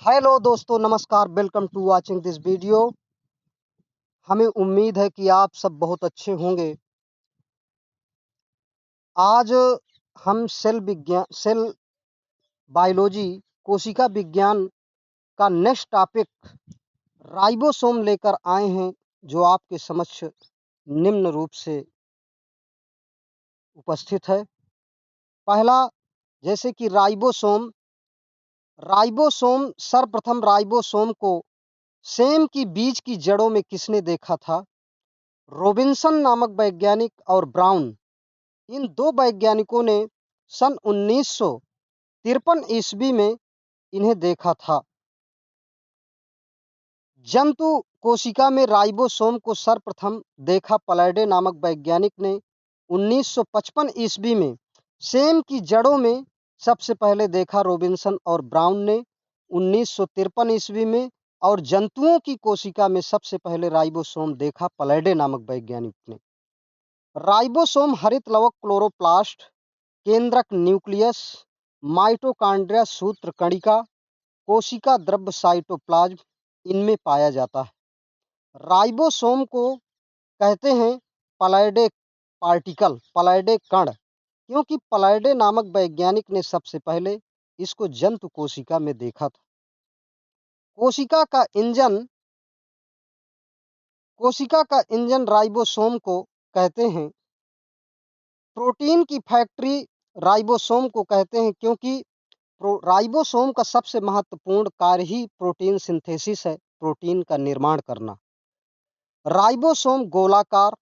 Hello दोस्तों, नमस्कार। Welcome to watching this video. हमें उम्मीद है कि आप सब बहुत अच्छे होंगे। आज हम सेल बायोलॉजी, कोशिका विज्ञान का नेक्स्ट टॉपिक राइबोसोम लेकर आए हैं, जो आपके समक्ष निम्न रूप से उपस्थित है। पहला, जैसे कि राइबोसोम सर्वप्रथम राइबोसोम को सेम की बीज की जड़ों में किसने देखा था? रॉबिन्सन नामक वैज्ञानिक और ब्राउन, इन दो वैज्ञानिकों ने सन 1953 ईस्वी में इन्हें देखा था। जंतु कोशिका में राइबोसोम को सर्वप्रथम देखा पलैडे नामक वैज्ञानिक ने 1955 ईस्वी में। सेम की जड़ों में सबसे पहले देखा रॉबिन्सन और ब्राउन ने 1953 ईस्वी में, और जंतुओं की कोशिका में सबसे पहले राइबोसोम देखा पलैडे नामक वैज्ञानिक ने। राइबोसोम हरित लवक क्लोरोप्लास्ट, केंद्रक न्यूक्लियस, माइटोकॉन्ड्रिया सूत्र कणिका, कोशिका द्रव्य साइटोप्लाज्म, इनमें पाया जाता है। राइबोसोम को कहते हैं पलैडे पार्टिकल, पलैडे कण, क्योंकि पलैडे नामक वैज्ञानिक ने सबसे पहले इसको जंतु कोशिका में देखा था। कोशिका का इंजन राइबोसोम को कहते हैं। प्रोटीन की फैक्ट्री राइबोसोम को कहते हैं, क्योंकि राइबोसोम का सबसे महत्वपूर्ण कार्य ही प्रोटीन सिंथेसिस है, प्रोटीन का निर्माण करना। राइबोसोम गोलाकार,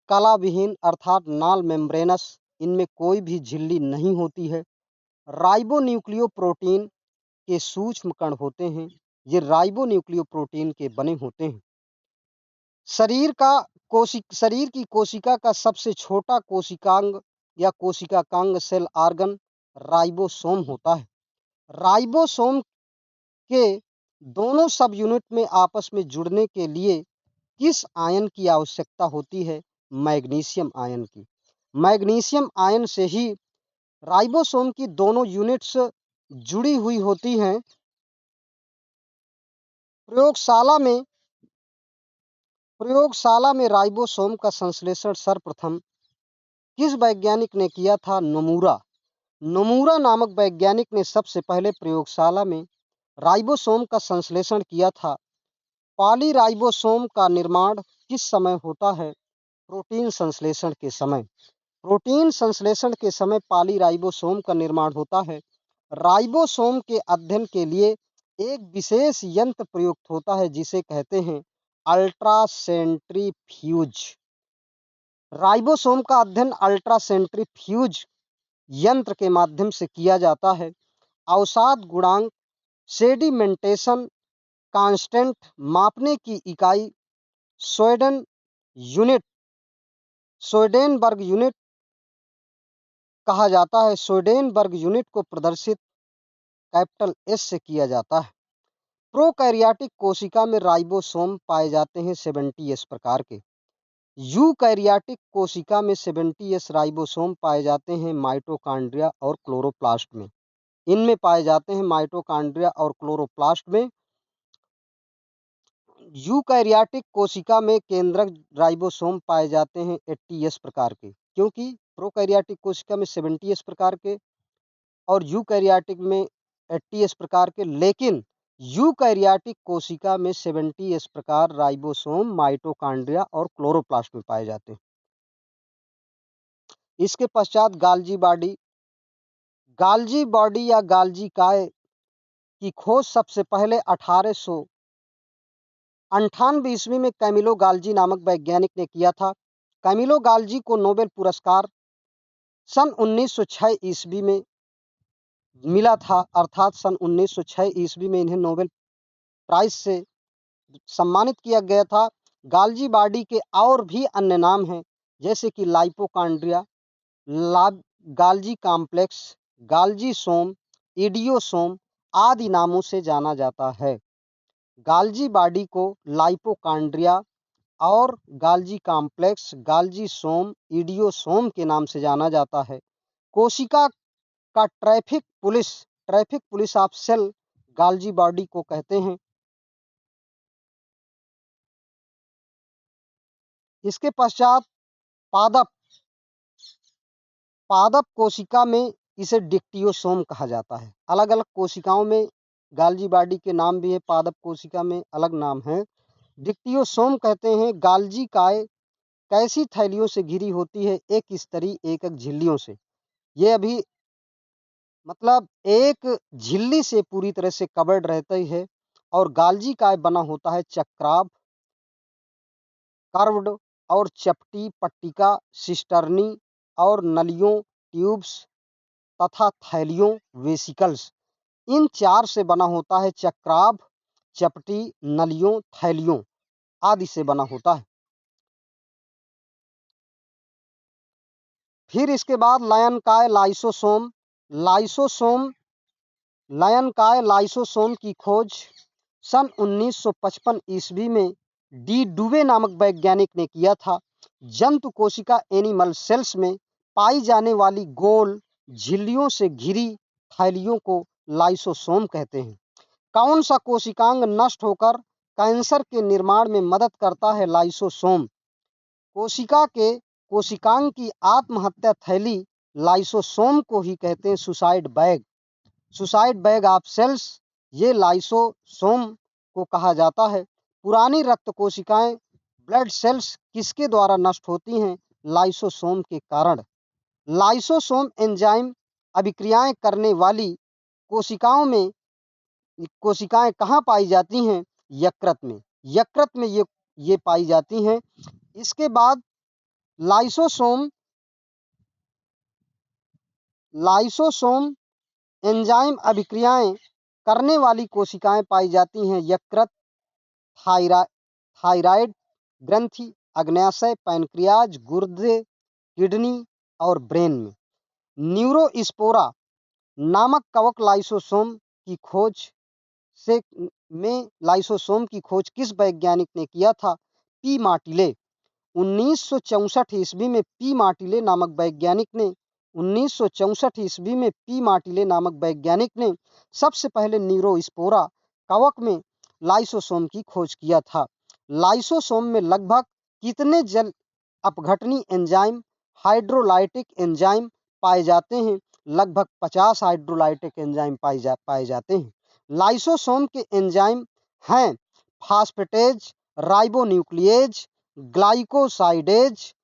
कला विहीन अर्थात नॉन मेम्ब्रेनस, इनमें कोई भी झिल्ली नहीं होती है। राइबोन्यूक्लियोप्रोटीन के सूक्ष्म कण होते हैं। ये राइबोन्यूक्लियोप्रोटीन के बने होते हैं। शरीर की कोशिका का सबसे छोटा कोशिकांग या कोशिकांग सेल ऑर्गन राइबोसोम होता है। राइबोसोम के दोनों सब यूनिट में आपस में जुड़ने के लिए किस आयन की आवश्यकता होती है? मैग्नीशियम आयन की। मैग्नीशियम आयन से ही राइबोसोम की दोनों यूनिट्स जुड़ी हुई होती हैं। प्रयोगशाला में राइबोसोम का संश्लेषण सर्वप्रथम किस वैज्ञानिक ने किया था? नोमुरा नामक वैज्ञानिक ने सबसे पहले प्रयोगशाला में राइबोसोम का संश्लेषण किया था। पॉलीराइबोसोम का निर्माण किस समय होता है? प्रोटीन संश्लेषण के समय। प्रोटीन संश्लेषण के समय पॉलीराइबोसोम का निर्माण होता है। राइबोसोम के अध्ययन के लिए एक विशेष यंत्र प्रयुक्त होता है, जिसे कहते हैं अल्ट्रासेंट्रीफ्यूज। राइबोसोम का अध्ययन अल्ट्रासेंट्रीफ्यूज यंत्र के माध्यम से किया जाता है। अवसाद गुणांक, सेडिमेंटेशन कांस्टेंट मापने की इकाई सोइडेनबर्ग यूनिट कहा जाता है। सोइडेनबर्ग यूनिट को प्रदर्शित कैपिटल एस से किया जाता है। प्रोकैरियोटिक कोशिका में राइबोसोम पाए जाते हैं 70S प्रकार के। यूकैरियोटिक कोशिका में 70S राइबोसोम पाए जाते हैं माइटोकॉन्ड्रिया और क्लोरोप्लास्ट में। इनमें पाए जाते हैं माइटोकॉन्ड्रिया और क्लोरोप्लास्ट में। यूकैरियोटिक कोशिका में केंद्रक राइबोसोम पाए जाते हैं 80S प्रकार के, क्योंकि प्रोकैरियोटिक कोशिका में 70S प्रकार के और यूकैरियोटिक में 80S प्रकार के, लेकिन यूकैरियोटिक कोशिका में 70S प्रकार राइबोसोम माइटोकॉन्ड्रिया और क्लोरोप्लास्ट में पाए जाते हैं। इसके पश्चात गाल्जी बॉडी या गाल्जी काय की खोज सबसे पहले 1898 ईस्वी में कैमिलो गाल्जी नामक वैज्ञानिक ने किया था। कैमिलो गाल्जी को नोबेल पुरस्कार सन 1906 ईस्वी में मिला था, अर्थात सन 1906 ईस्वी में इन्हें नोबेल प्राइज से सम्मानित किया गया था। गाल्जी बॉडी के और भी अन्य नाम हैं, जैसे कि लाइपोकॉन्ड्रिया, गाल्जी कॉम्प्लेक्स, गाल्जी सोम, इडियोसोम आदि नामों से जाना जाता है। गाल्जी बॉडी को लाइपोकॉन्ड्रिया और गाल्जी कॉम्प्लेक्स, गाल्जी सोम, इडियोसोम के नाम से जाना जाता है। कोशिका का traffic police of cell Golgi body को कहते हैं। इसके पश्चात पादप पादप कोशिका में इसे डिक्टियोसोम कहा जाता है। अलग अलग कोशिकाओं में गाल्जी बॉडी के नाम भी है, पादप कोशिका में अलग नाम है। डिक्टियोसोम कहते हैं गाल्जी काय कैसी थैलियों से घिरी होती है, एक स्तरीय एक एक झिल्लियों से। ये अभी मतलब एक झिल्ली से पूरी तरह से कवर्ड रहती है। और गाल्जी काय बना होता है चक्राभ, कर्व्ड और चपटी पट्टिका, सिस्टर्नी और नलियों, ट्यूब्स तथा थैलियों, वेसिकल्स। इन चार से बना होता है। चक्राभ, चपटी, नलियों, थैलियों आदि से बना होता है। फिर इसके बाद लायनकाय लाइसोसोम। लाइसोसोम लायनकाय लाइसोसोम की खोज सन 1955 ईस्वी में डी डुवे नामक वैज्ञानिक ने किया था। जंतु कोशिका एनिमल सेल्स में पाई जाने वाली गोल झिल्लियों से घिरी थैलियों को लाइसोसोम कहते हैं। कौन सा कोशिकांग नष्ट होकर कैंसर के निर्माण में मदद करता है? लाइसोसोम। कोशिकांग की आत्महत्या थैली लाइसोसोम को ही कहते हैं suicide bag. Suicide bag of cells, ये लाइसोसोम को कहा जाता है। पुरानी रक्त कोशिकाएं ब्लड सेल्स किसके द्वारा नष्ट होती हैं? लाइसोसोम के कारण। लाइसोसोम एंजाइम अभिक्रियाएं करने वाली कोशिकाएं कहाँ पाई जाती हैं? यकृत में। यकृत में ये पाई जाती हैं। इसके बाद लाइसोसोम एंजाइम अभिक्रियाएं करने वाली कोशिकाएं पाई जाती हैं यकृत, थायराइड ग्रंथि, अग्न्याशय, पैनक्रियाज, गुर्दे, किडनी और ब्रेन में। न्यूरोस्पोरा नामक कवक लाइसोसोम की खोज किस वैज्ञानिक ने किया था? पी मार्टिले। 1964 ईस्वी में पी मार्टिले नामक वैज्ञानिक ने सबसे पहले न्यूरोस्पोरा कवक में लाइसोसोम की खोज किया था। लाइसोसोम में लगभग कितने जल अपघटनी एंजाइम, हाइड्रोलाइटिक एंजाइम पाए जाते हैं? लगभग 50 हाइड्रोलाइटिक एंजाइम पाए जाते हैं। लाइसोसोम के एंजाइम हैं फास्फेटेज, राइबोन्यूक्लिएज, ग्लाइकोसाइडेज,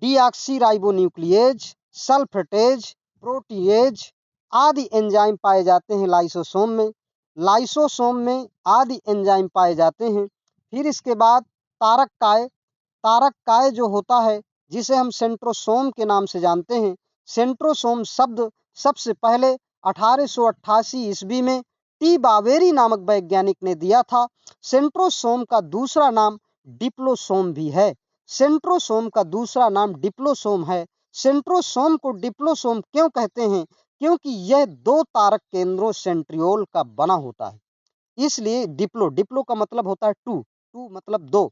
डीऑक्सीराइबोन्यूक्लिएज, सल्फेटेज, प्रोटीएज आदि एंजाइम पाए जाते हैं लाइसोसोम में। लाइसोसोम में आदि एंजाइम पाए जाते हैं। फिर इसके बाद तारक काय जो होता है, जिसे हम सेंट्रोसोम के नाम से जानते हैं। सेंट्रोसोम शब्द सबसे पहले 1888 ईस्वी में टी बावेरी नामक वैज्ञानिक ने दिया था। सेंट्रोसोम का दूसरा नाम डिप्लोसोम भी है। सेंट्रोसोम का दूसरा नाम डिप्लोसोम है। सेंट्रोसोम को डिप्लोसोम क्यों कहते हैं? क्योंकि यह दो तारक केंद्रों सेंट्रियोल का बना होता है, इसलिए डिप्लो का मतलब होता है टू मतलब दो।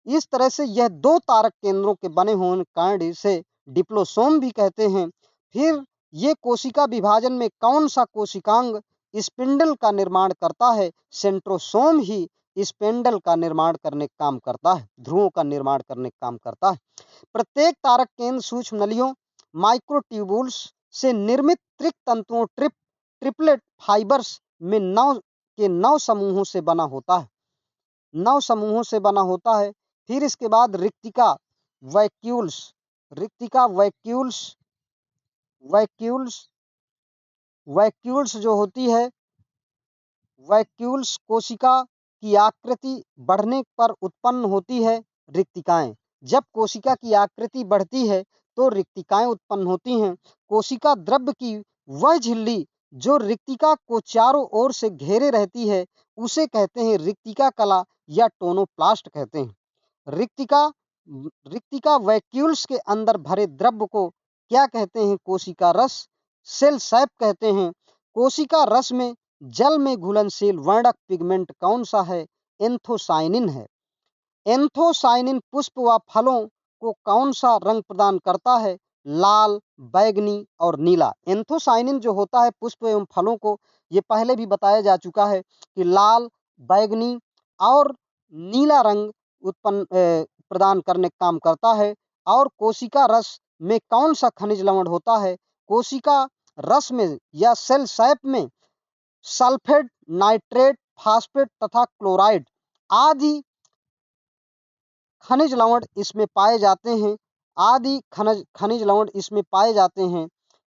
इस तरह से यह दो तारक केंद्रों के बने होने के कारण इसे डिप्लोसोम भी कहते हैं। फिर ये कोशिका विभाजन में कौन सा कोशिकांग स्पिंडल का निर्माण करता है? सेंट्रोसोम ही स्पिंडल का निर्माण करने का काम करता है, ध्रुवों का निर्माण करने का काम करता है। प्रत्येक तारक केंद्र सूक्ष्म नलियों, माइक्रोट्यूबुल्स से निर्मित त्रिक तंतुओं, ट्रिपलेट फाइबर्स में 9 समूहों से बना होता है। 9 समूहों से बना होता है। फिर इसके बाद रिक्तिका वैक्यूल्स जो होती है, वैक्यूल्स कोशिका की आकृति बढ़ने पर उत्पन्न होती है रिक्तिकाएं। जब कोशिका की आकृति बढ़ती है तो रिक्तिकाएं उत्पन्न होती हैं। कोशिका द्रव्य की वह झिल्ली जो रिक्तिका को चारों ओर से घेरे रहती है उसे कहते हैं रिक्तिका कला या टोनोप्लास्ट कहते हैं। रिक्तिका वैक्यूल्स के अंदर भरे द्रव्य को क्या कहते हैं? कोशिका रस, सेल सैप कहते हैं। कोशिका रस में जल में घुलनशील वर्णक पिगमेंट कौन सा है? एंथोसाइनिन है। एंथोसाइनिन पुष्प व फलों को कौन सा रंग प्रदान करता है? लाल, बैगनी और नीला। एंथोसायनिन जो होता है पुष्प एवं फलों को, ये पहले भी बताया जा चुका है कि लाल, बैगनी और नीला रंग प्रदान करने का काम करता है। और कोशिका रस में कौन सा खनिज लवण होता है? कोशिका रस में या सेल सैप में सल्फेट, नाइट्रेट, फास्फेट तथा क्लोराइड आदि खनिज लवण इसमें पाए जाते हैं। खनिज लवण इसमें पाए जाते हैं।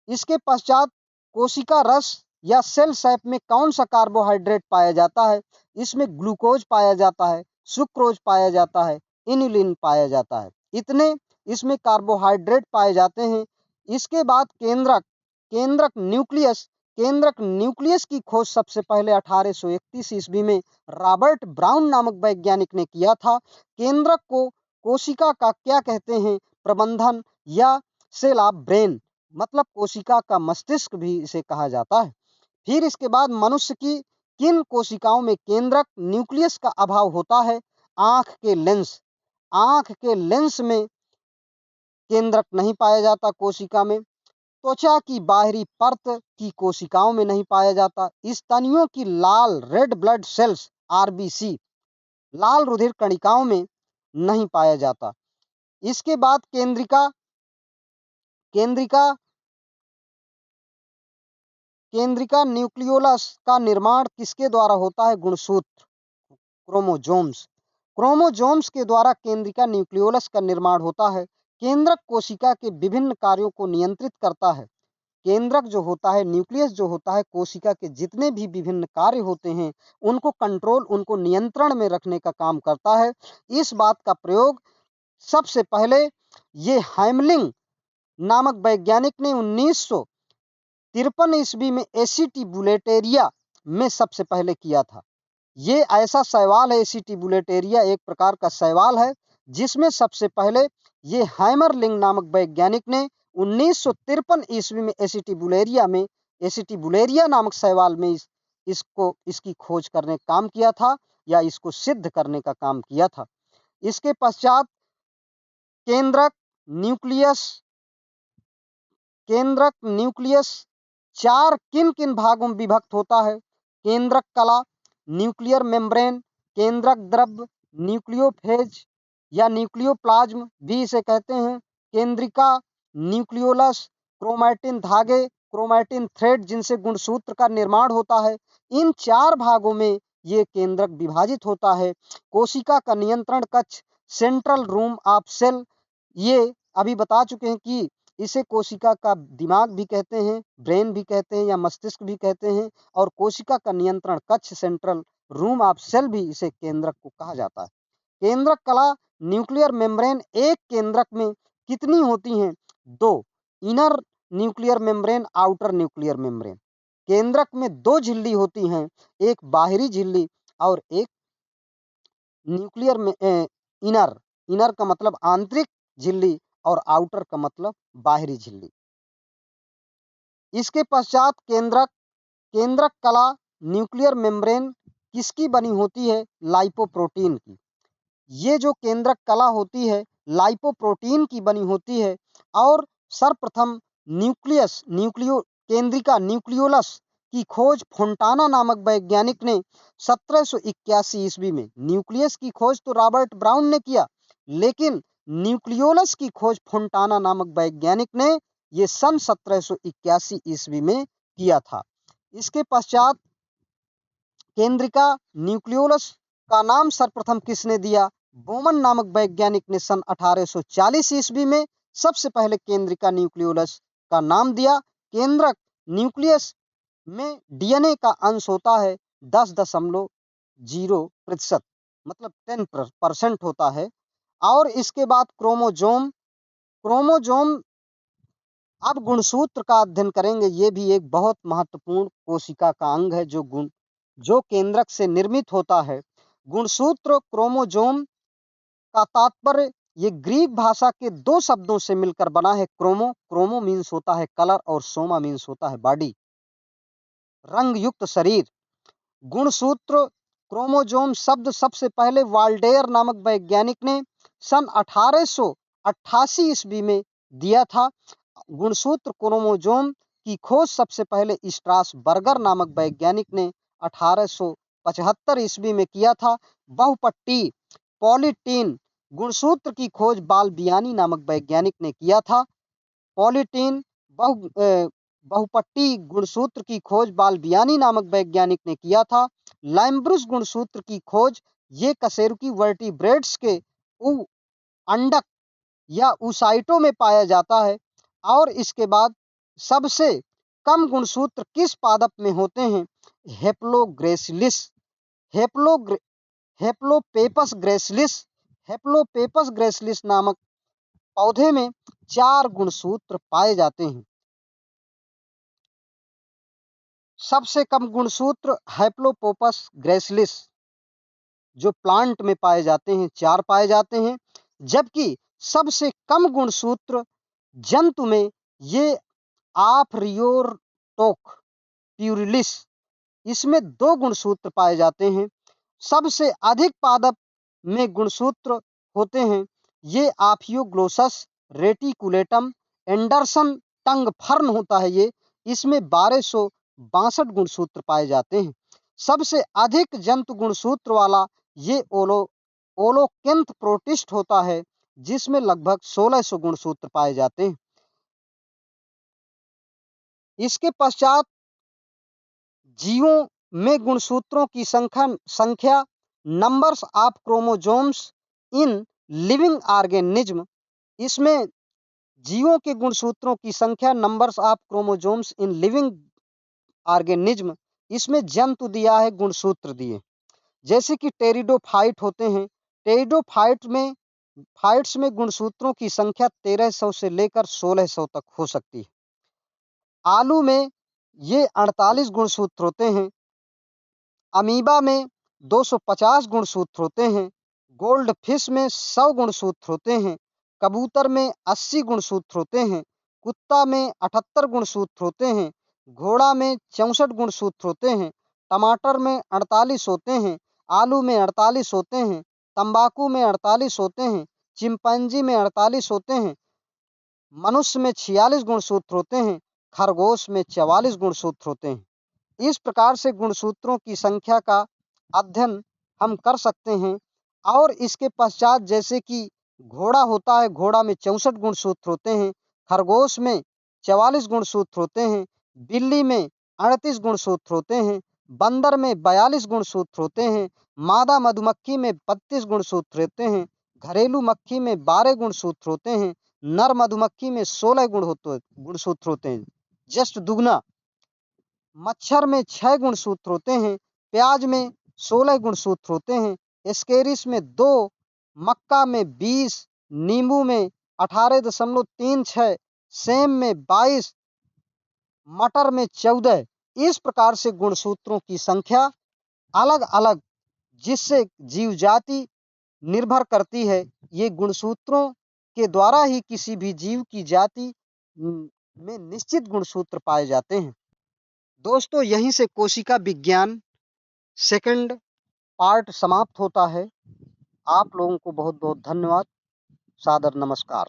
इसके पश्चात कोशिका रस या सेल सैप में कौन सा कार्बोहाइड्रेट पाया जाता है? इसमें ग्लूकोज पाया जाता है, सुक्रोज पाया जाता है, इनुलिन पाया जाता है। इतने इसमें कार्बोहाइड्रेट पाए जाते हैं। इसके बाद केंद्रक न्यूक्लियस की खोज सबसे पहले 1831 ईस्वी में रॉबर्ट ब्राउन नामक वैज्ञानिक ने किया था। केंद्रक को कोशिका का क्या कहते हैं? प्रबंधन या सेल ऑफ ब्रेन, मतलब कोशिका का मस्तिष्क भी इसे कहा जाता है। फिर इसके बाद मनुष्य की किन कोशिकाओं में केंद्रक न्यूक्लियस का अभाव होता है? आंख के लेंस में केंद्रक नहीं पाया जाता कोशिका में। त्वचा की बाहरी परत की कोशिकाओं में नहीं पाया जाता। स्तनियों की लाल रेड ब्लड सेल्स आरबीसी, लाल रुधिर कणिकाओं में नहीं पाया जाता। इसके बाद केंद्रिका न्यूक्लियोलस का निर्माण किसके द्वारा होता है? गुणसूत्र, क्रोमोजोम्स के द्वारा केंद्रिका न्यूक्लियोलस का निर्माण होता है। केंद्रक कोशिका के विभिन्न कार्यों को नियंत्रित करता है। केंद्रक जो होता है, न्यूक्लियस जो होता है, कोशिका के जितने भी विभिन्न कार्य होते हैं उनको नियंत्रण में रखने का काम करता है। इस बात का प्रयोग सबसे पहले ये हैमलिंग नामक वैज्ञानिक ने 1953 ईस्वी में एसिटिबुलेटेरिया में सबसे पहले किया था। ये ऐसा शैवाल है, एसिटिबुलेटेरिया एक प्रकार का शैवाल है, जिसमें सबसे पहले ये हैमरलिंग नामक वैज्ञानिक ने 1953 ईस्वी में एसिटिबुलेरिया नामक शैवाल में इसकी खोज करने का काम किया था या इसको सिद्ध करने का काम किया था। इसके पश्चात केंद्रक न्यूक्लियस चार किन किन भागों में विभक्त होता है? केंद्रक कला, न्यूक्लियर मेम्ब्रेन, केंद्रक द्रव्य, न्यूक्लियोफेज या न्यूक्लियोप्लाज्म भी इसे कहते हैं, केंद्रिका न्यूक्लियोलस, क्रोमैटिन धागे, क्रोमैटिन थ्रेड जिनसे गुणसूत्र का निर्माण होता है। इन चार भागों में ये केंद्रक विभाजित होता है। कोशिका का नियंत्रण कक्ष, सेंट्रल रूम ऑफ सेल, ये अभी बता चुके हैं कि इसे कोशिका का दिमाग भी कहते हैं, ब्रेन भी कहते हैं या मस्तिष्क भी कहते हैं। और कोशिका का नियंत्रण कक्ष, सेंट्रल रूम ऑफ सेल भी इसे केंद्रक को कहा जाता है। केंद्रक कला, न्यूक्लियर मेम्ब्रेन एक केंद्रक में कितनी होती हैं? 2, inner nuclear membrane, outer nuclear membrane. केंद्रक में 2 झिल्ली होती हैं, एक बाहरी झिल्ली और एक न्यूक्लियर में इनर का मतलब आंतरिक झिल्ली और आउटर का मतलब बाहरी झिल्ली। इसके पश्चात केंद्रक कला न्यूक्लियर मेम्ब्रेन किसकी बनी होती है? लाइपोप्रोटीन की। ये जो केंद्रक कला होती है लाइपोप्रोटीन की बनी होती है। और सर्वप्रथम केंद्रिका न्यूक्लियोलस की खोज फोंटाना नामक वैज्ञानिक ने 1781 ईस्वी में। न्यूक्लियस की खोज तो रॉबर्ट ब्राउन ने किया, लेकिन न्यूक्लियोलस की खोज फोंटाना नामक वैज्ञानिक ने ये सन 1781 ईस्वी में किया था। इसके पश्चात केंद्रिका न्यूक्लियोलस का नाम सर्वप्रथम किसने दिया? बोमन नामक वैज्ञानिक ने सन 1840 ईस्वी में सबसे पहले केंद्रिका न्यूक्लियोलस का नाम दिया। केंद्रक न्यूक्लियस में डीएनए का अंश होता है 10.0%, मतलब 10% होता है। और इसके बाद क्रोमोजोम अब गुणसूत्र का अध्ययन करेंगे। ये भी एक बहुत महत्वपूर्ण कोशिका का अंग है जो केंद्रक से निर्मित होता है। गुणसूत्र क्रोमोजोम का तात्पर्य ये ग्रीक भाषा के 2 शब्दों से मिलकर बना है। क्रोमो मीन्स होता है कलर और सोमा मीन्स होता है बॉडी, रंग युक्त शरीर। गुणसूत्र क्रोमोजोम शब्द सबसे पहले वाल्डेयर नामक वैज्ञानिक ने सन 1888 ईस्वी में दिया था। गुणसूत्र क्रोमोसोम की खोज सबसे पहले स्ट्रासबर्गर नामक वैज्ञानिक ने 1875 ईस्वी में किया था। बहुपट्टी पॉलीटीन गुणसूत्र की खोज बालबियानी नामक वैज्ञानिक ने किया था। पॉलीटीन बहुपट्टी गुणसूत्र की खोज बालबियानी नामक वैज्ञानिक ने किया था। लैम्ब्रुस गुणसूत्र की खोज ये कशेरुकी वर्टिब्रेट्स के अंडक या ऊसाइटों में पाया जाता है। और इसके बाद सबसे कम गुणसूत्र किस पादप में होते हैं? हेप्लोग्रेसिलिस हेप्लोपेपस ग्रेसिलिस हेप्लोपेपस ग्रेसिलिस नामक पौधे में 4 गुणसूत्र पाए जाते हैं। सबसे कम गुणसूत्र हेप्लोपोपस ग्रेसिलिस जो प्लांट में पाए जाते हैं 4 पाए जाते हैं, जबकि सबसे कम गुणसूत्र जंतु में ये आफ्रियोर्टोक प्यूरिलिस इसमें 2 गुणसूत्र पाए जाते हैं। सबसे अधिक पादप में गुणसूत्र होते हैं ये आफियोग्लोसस रेटिकुलेटम एंडरसन टंग फर्न होता है ये, इसमें 1262 गुणसूत्र पाए जाते हैं। सबसे अधिक जंतु गुणसूत्र वाला ये ओलोकेंथ प्रोटिस्ट होता है जिसमें लगभग 1600 गुणसूत्र पाए जाते हैं। इसके पश्चात जीवों में गुणसूत्रों की संख्या numbers of chromosomes in living organism इसमें जीवों के गुणसूत्रों की संख्या numbers of chromosomes in living organism इसमें जंतु दिया है गुणसूत्र दिए, जैसे कि टेरिडोफाइट होते हैं। फाइट्स में गुणसूत्रों की संख्या 1300 से लेकर 1600 तक हो सकती है। आलू में ये 48 गुणसूत्र होते हैं। अमीबा में 250 गुणसूत्र होते हैं। गोल्ड फिश में 100 गुणसूत्र होते हैं। कबूतर में 80 गुणसूत्र होते हैं। कुत्ता में 78 गुणसूत्र होते हैं। घोड़ा में 64 गुणसूत्र होते हैं। टमाटर में 48 होते हैं। आलू में 48 होते हैं। तंबाकू में 48 होते हैं। चिंपैंजी में 48 होते हैं। मनुष्य में 46 गुणसूत्र होते हैं। खरगोश में 44 गुणसूत्र होते हैं। इस प्रकार से गुणसूत्रों की संख्या का अध्ययन हम कर सकते हैं। और इसके पश्चात जैसे कि घोड़ा होता है, घोड़ा में 64 गुणसूत्र होते हैं। खरगोश में 44 गुणसूत्र होते हैं। बिल्ली में 38 गुणसूत्र होते हैं। बंदर में 42 गुणसूत्र होते हैं। मादा मधुमक्खी में 32 गुणसूत्र होते हैं। घरेलू मक्खी में 12 गुणसूत्र होते हैं। नर मधुमक्खी में 16 गुणसूत्र होते हैं, जस्ट दुगना। मच्छर में 6 गुणसूत्र होते हैं। प्याज में 16 गुणसूत्र होते हैं। एस्केरिस में 2, मक्का में 20, नींबू में 18.36, सेम में 22, मटर में 14। इस प्रकार से गुणसूत्रों की संख्या अलग अलग जिससे जीव जाति निर्भर करती है। ये गुणसूत्रों के द्वारा ही किसी भी जीव की जाति में निश्चित गुणसूत्र पाए जाते हैं। दोस्तों, यहीं से कोशिका विज्ञान सेकंड पार्ट समाप्त होता है। आप लोगों को बहुत बहुत धन्यवाद। सादर नमस्कार।